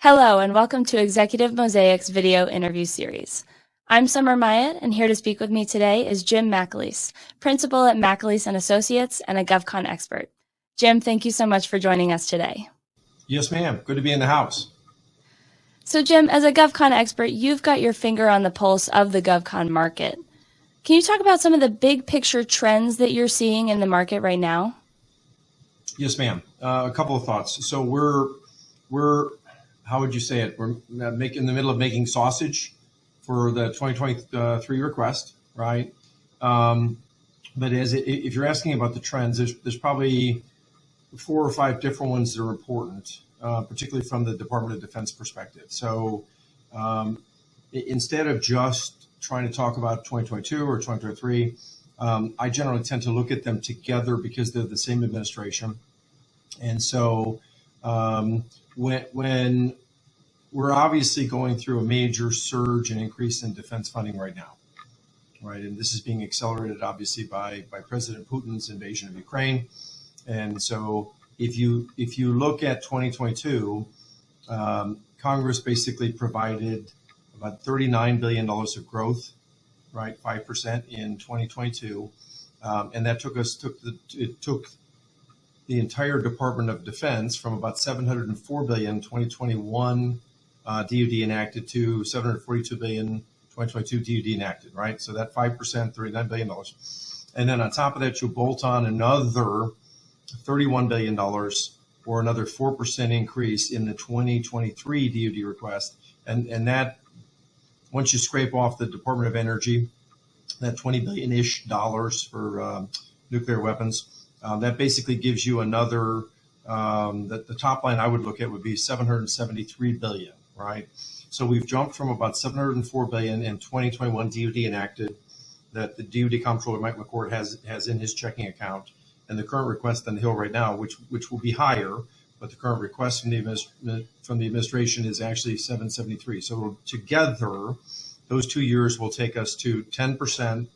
Hello and welcome to Executive Mosaic's video interview series. I'm Summer Myatt, and here to speak with me today is Jim McAleese, Principal at McAleese and Associates and a GovCon expert. Jim, thank you so much for joining us today. Yes, ma'am. Good to be in the house. So Jim, as a GovCon expert, you've got your finger on the pulse of the GovCon market. Can you talk about some of the big picture trends that you're seeing in the market right now? Yes, ma'am. A couple of thoughts. So we're how would you say it? We're in the middle of making sausage for the 2023 request, right? But if you're asking about the trends, there's probably 4 or 5 different ones that are important, particularly from the Department of Defense perspective. So instead of just trying to talk about 2022 or 2023, I generally tend to look at them together because they're the same administration. And so when we're obviously going through a major surge and increase in defense funding right now, right? And this is being accelerated obviously by President Putin's invasion of Ukraine. And so if you look at 2022, Congress basically provided about $39 billion of growth, right? 5% in 2022. And that took the entire Department of Defense from about $704 billion in 2021 DoD enacted to $742 billion 2022 DoD enacted, right? So that 5%, $39 billion. And then on top of that, you bolt on another $31 billion or another 4% increase in the 2023 DoD request. And that, once you scrape off the Department of Energy, that $20 billion-ish for nuclear weapons, that basically gives you another, the top line I would look at would be $773 billion, right? So we've jumped from about $704 billion in 2021 DoD enacted that the DoD Comptroller Mike McCord has in his checking account, and the current request on the Hill right now, which will be higher, but the current request from the administration is actually 773. So together, those 2 years will take us to 10%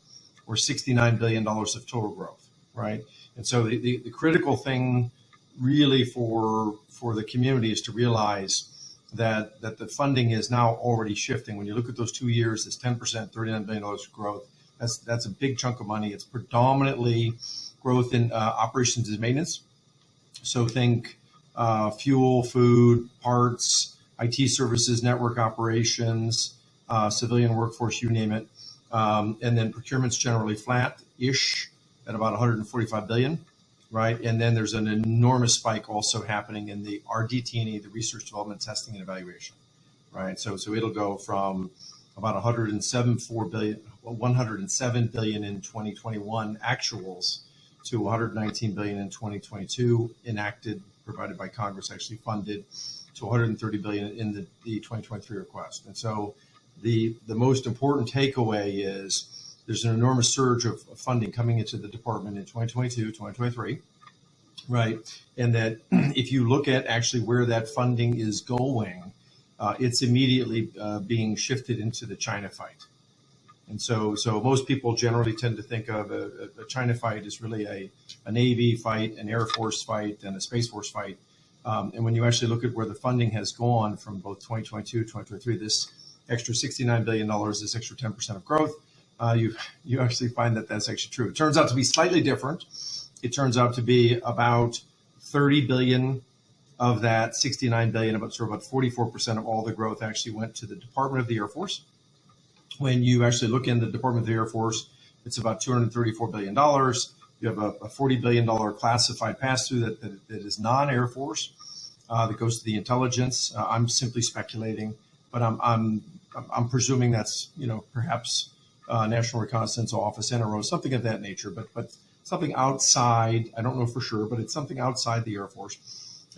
or $69 billion of total growth, right? And so the critical thing really for the community is to realize that the funding is now already shifting. When you look at those 2 years, it's 10%, $39 billion of growth. That's a big chunk of money. It's predominantly growth in operations and maintenance. So think fuel, food, parts, IT services, network operations, civilian workforce, you name it. And then procurement's generally flat-ish at about 145 billion, right? And then there's an enormous spike also happening in the RDT&E, the research, development, testing, and evaluation, right? So it'll go from about 107 billion in 2021 actuals to 119 billion in 2022 enacted, provided by Congress, actually funded, to 130 billion in the 2023 request. And so the most important takeaway is there's an enormous surge of funding coming into the department in 2022, 2023, right? And that if you look at actually where that funding is going, it's immediately being shifted into the China fight. And so most people generally tend to think of a China fight as really a Navy fight, an Air Force fight, and a Space Force fight. And when you actually look at where the funding has gone from both 2022, 2023, this extra $69 billion, this extra 10% of growth, you actually find that that's actually true. It turns out to be slightly different. It turns out to be about 30 billion of that 69 billion, about 44% of all the growth actually went to the Department of the Air Force. When you actually look in the Department of the Air Force, it's about $234 billion. You have a $40 billion classified pass-through that is non-Air Force that goes to the intelligence. I'm simply speculating, but I'm presuming that's perhaps National Reconnaissance Office, NRO, something of that nature, but something outside. I don't know for sure, but it's something outside the Air Force.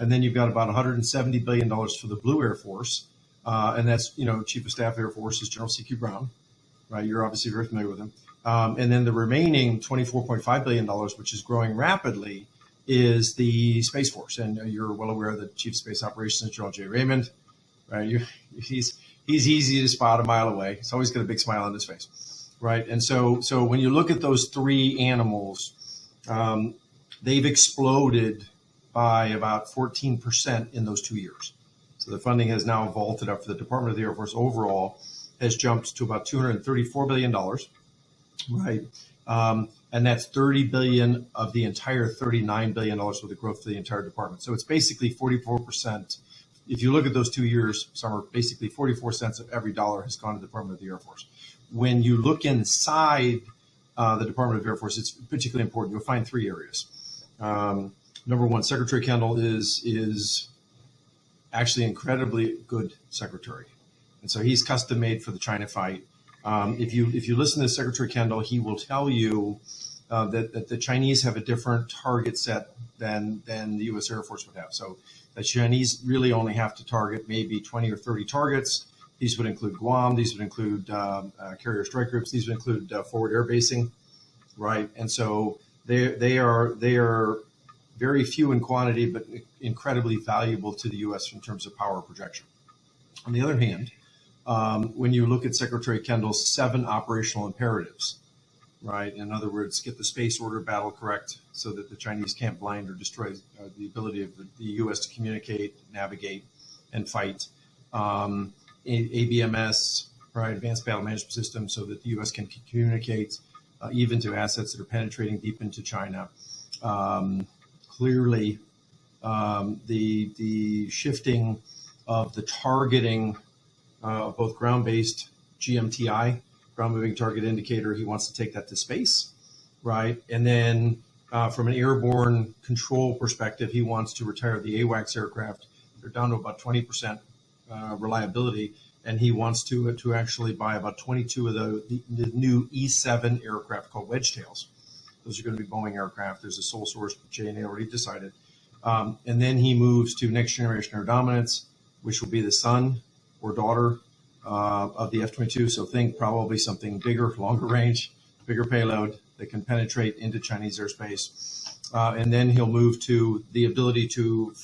And then you've got about $170 billion for the Blue Air Force. And that's, Chief of Staff Air Force is General C.Q. Brown, right? You're obviously very familiar with him. And then the remaining $24.5 billion, which is growing rapidly, is the Space Force. And you're well aware of the Chief of Space Operations, General J. Raymond, right? He's easy to spot a mile away. He's always got a big smile on his face, right? And so when you look at those three animals, they've exploded by about 14% in those 2 years. So So the funding has now vaulted up for the Department of the Air Force overall, has jumped to about $234 billion, right? And that's $30 billion of the entire $39 billion worth of growth for the entire department. So it's basically 44%. If you look at those 2 years, Summer, basically 44 cents of every dollar has gone to the Department of the Air Force. When you look inside the Department of Air Force, it's particularly important. You'll find three areas. Number one, Secretary Kendall is actually incredibly good secretary. And so he's custom made for the China fight. If you listen to Secretary Kendall, he will tell you that the Chinese have a different target set than the U.S. Air Force would have. So the Chinese really only have to target maybe 20 or 30 targets. These would include Guam. These would include carrier strike groups. These would include forward air basing, right? And so they are very few in quantity, but incredibly valuable to the U.S. in terms of power projection. On the other hand, when you look at Secretary Kendall's 7 operational imperatives, right? In other words, get the space order battle correct so that the Chinese can't blind or destroy the ability of the U.S. to communicate, navigate, and fight. ABMS, right? Advanced Battle Management System, so that the U.S. can communicate even to assets that are penetrating deep into China. Clearly, the shifting of the targeting of both ground-based GMTI, ground moving target indicator, he wants to take that to space, right? And then from an airborne control perspective, he wants to retire the AWACS aircraft. They're down to about 20% reliability, and he wants to actually buy about 22 of the new E7 aircraft called wedge tails. Those are going to be Boeing aircraft. There's a sole source, J&A already decided. And then he moves to next generation air dominance, which will be the son or daughter of the F-22. So think probably something bigger, longer range, bigger payload that can penetrate into Chinese airspace. And then he'll move to the ability to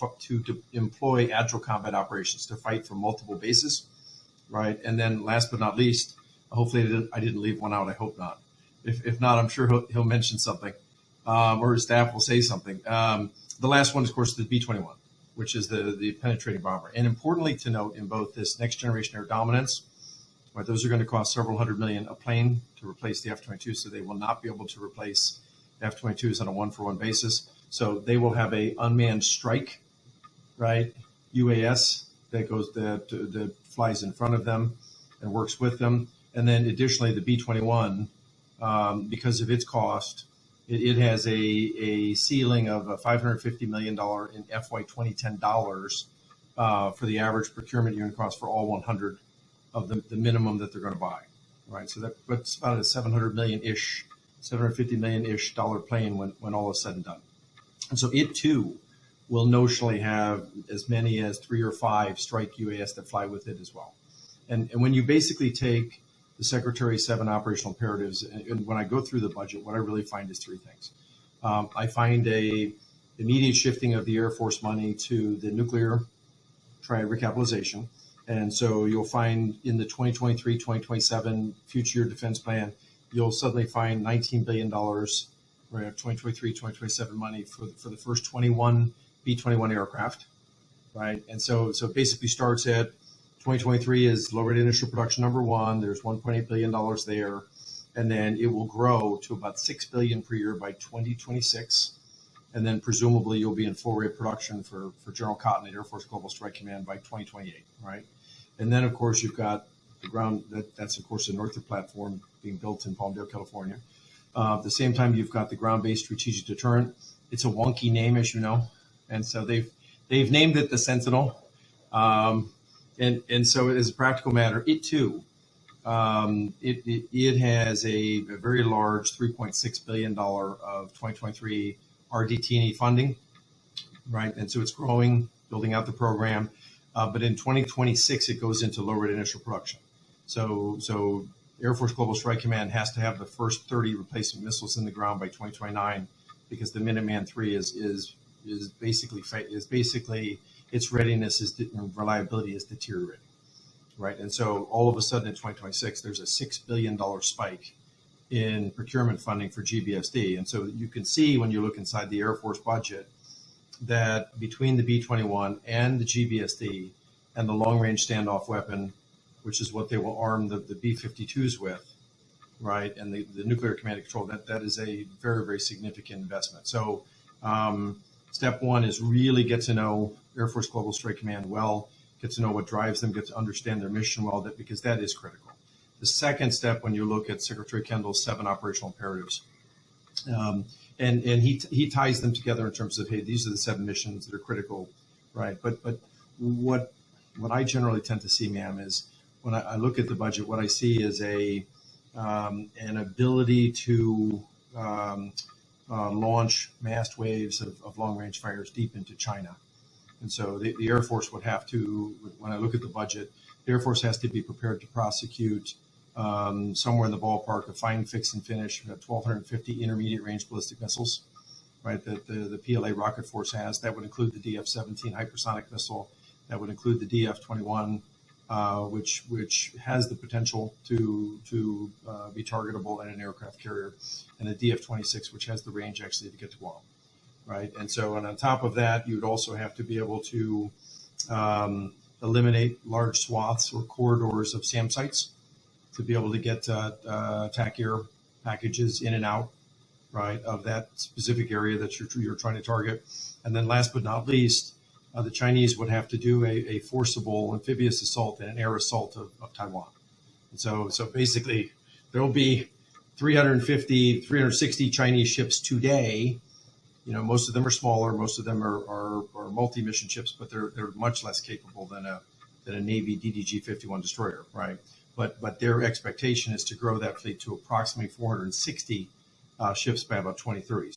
employ agile combat operations to fight from multiple bases, right? And then last but not least, hopefully I didn't leave one out. I hope not. If not, I'm sure he'll mention something, or his staff will say something. The last one is, of course, the B-21, which is the penetrating bomber. And importantly to note, in both this next generation air dominance, right, those are going to cost several $100 million a plane to replace the F-22, so they will not be able to replace F-22s on a one-for-one basis. So they will have a unmanned strike, right, UAS that flies in front of them and works with them. And then additionally, the B-21, because of its cost, it has a ceiling of $550 million in FY2010 dollars for the average procurement unit cost for all 100 of the minimum that they're going to buy, right? So that's about a $750 million-ish dollar plane when all is said and done. And so it too will notionally have as many as 3 or 5 strike UAS that fly with it as well. And when you basically take the Secretary's 7 operational imperatives, and when I go through the budget, what I really find is 3 things. I find a immediate shifting of the Air Force money to the nuclear triad recapitalization. And so you'll find in the 2023-2027 future year defense plan, you'll suddenly find $19 billion, right, 2023-2027 money for the first 21 B-21 aircraft, right? And so it basically starts at 2023 is low rate initial production number 1. There's $1.8 billion there. And then it will grow to about $6 billion per year by 2026. And then presumably you'll be in full rate production for General Cotton at Air Force Global Strike Command by 2028, right? And then, of course, you've got the ground, that's, of course, the Northrop platform being built in Palmdale, California. At the same time, you've got the ground-based strategic deterrent. It's a wonky name, as you know. And so they've named it the Sentinel. And so as a practical matter, it too, it has a very large $3.6 billion of 2023 RDT&E funding, right? And so it's growing, building out the program. But in 2026, it goes into low rate initial production. So Air Force Global Strike Command has to have the first 30 replacement missiles in the ground by 2029, because the Minuteman III is basically its readiness and reliability is deteriorating, right? And so all of a sudden in 2026, there's a $6 billion spike in procurement funding for GBSD. And so you can see when you look inside the Air Force budget that between the B-21 and the GBSD, and the long-range standoff weapon, which is what they will arm the B-52s with, right? And the nuclear command and control, that is a very, very significant investment. So step one is really get to know Air Force Global Strike Command well, get to know what drives them, get to understand their mission well, because that is critical. The second step, when you look at Secretary Kendall's 7 operational imperatives, and he ties them together in terms of, hey, these are the 7 missions that are critical, right? But what I generally tend to see, ma'am, is when I look at the budget, what I see is an ability to launch massed waves of long-range fires deep into China. And so the Air Force would have to, when I look at the budget, the Air Force has to be prepared to prosecute somewhere in the ballpark of find, fix, and finish 1,250 intermediate range ballistic missiles, right, that the PLA rocket force has. That would include the DF-17 hypersonic missile. That would include the DF-21, which has the potential to be targetable in an aircraft carrier, and the DF-26, which has the range actually to get to Guam, right? And so, and on top of that, you would also have to be able to eliminate large swaths or corridors of SAM sites to be able to get attack air packages in and out, right, of that specific area that you're trying to target. And then last but not least, the Chinese would have to do a forcible amphibious assault and an air assault of Taiwan. And so basically, there will be 350, 360 Chinese ships today. You know, most of them are smaller, most of them are multi-mission ships, but they're much less capable than a Navy DDG-51 destroyer, right? But their expectation is to grow that fleet to approximately 460 ships by about 2030.